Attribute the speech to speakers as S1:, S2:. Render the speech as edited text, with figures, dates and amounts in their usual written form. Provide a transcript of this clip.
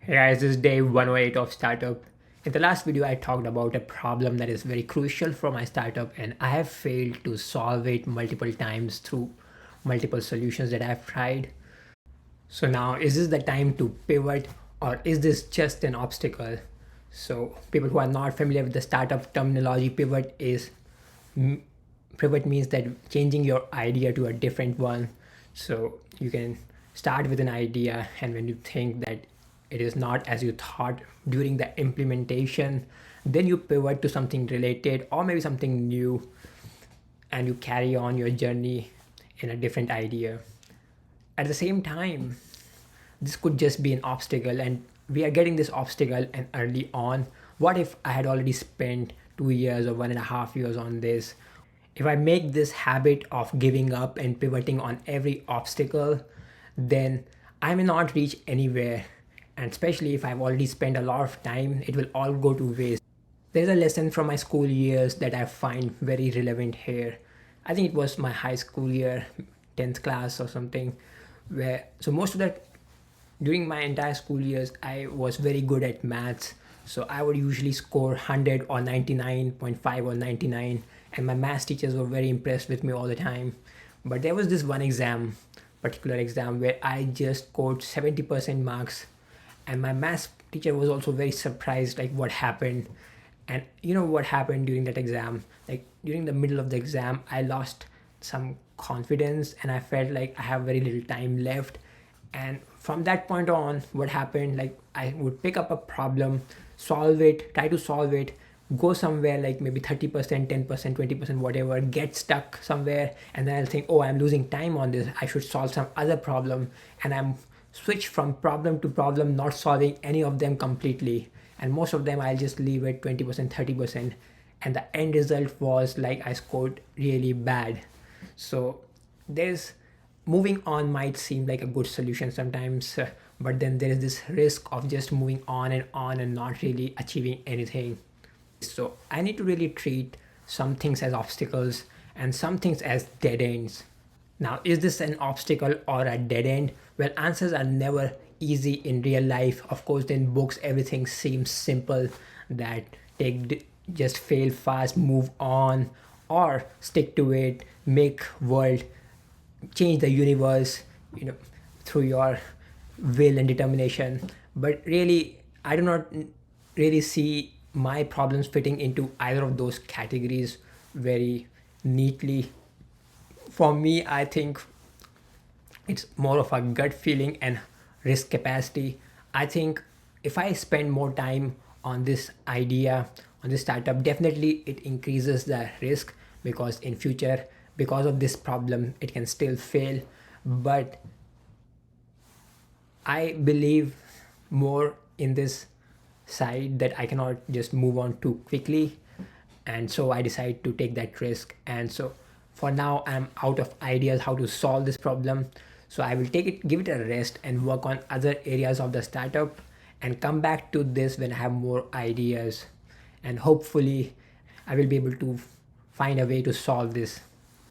S1: Hey guys, this is day 108 of startup. In the last video, I talked about a problem that is very crucial for my startup, and I have failed to solve it multiple times through multiple solutions that I've tried. So now, is this the time to pivot, or is this just an obstacle? So people who are not familiar with the startup terminology, pivot means that changing your idea to a different one. So you can start with an idea, and when you think that it is not as you thought during the implementation, then you pivot to something related or maybe something new, and you carry on your journey in a different idea. At the same time, this could just be an obstacle, and we are getting this obstacle and early on. What if I had already spent 2 years or 1.5 years on this? If I make this habit of giving up and pivoting on every obstacle, then I may not reach anywhere. And especially if I've already spent a lot of time, it will all go to waste. There's a lesson from my school years that I find very relevant here. I think it was my high school year, 10th class or something, where so most of that during my entire school years, I was very good at maths. So I would usually score 100 or 99.5 or 99, and my maths teachers were very impressed with me all the time. But there was this one particular exam, where I just scored 70% marks, and my maths teacher was also very surprised, like what happened. And you know what happened during that exam? Like during the middle of the exam, I lost some confidence, and I felt like I have very little time left. And from that point on, what happened, like I would pick up a problem, solve it, try to solve it, go somewhere like maybe 30%, 10%, 20%, whatever, get stuck somewhere, and then I'll think, oh, I'm losing time on this, I should solve some other problem. And I'm switch from problem to problem, not solving any of them completely. And most of them I'll just leave it 20%, 30%, and the end result was like I scored really bad. So there's moving on might seem like a good solution sometimes, but then there is this risk of just moving on and not really achieving anything. So I need to really treat some things as obstacles and some things as dead ends. Now, is this an obstacle or a dead end? Well, answers are never easy in real life. Of course, in books, everything seems simple, that just fail fast, move on, or stick to it, make world, change the universe, you know, through your will and determination. But really, I do not really see my problems fitting into either of those categories very neatly. For me, I think it's more of a gut feeling and risk capacity. I think if I spend more time on this idea, on this startup, definitely it increases the risk, because in future, because of this problem, it can still fail. But I believe more in this side, that I cannot just move on too quickly. And so I decide to take that risk. And so for now, I'm out of ideas how to solve this problem. So I will give it a rest and work on other areas of the startup, and come back to this when I have more ideas. And hopefully, I will be able to find a way to solve this.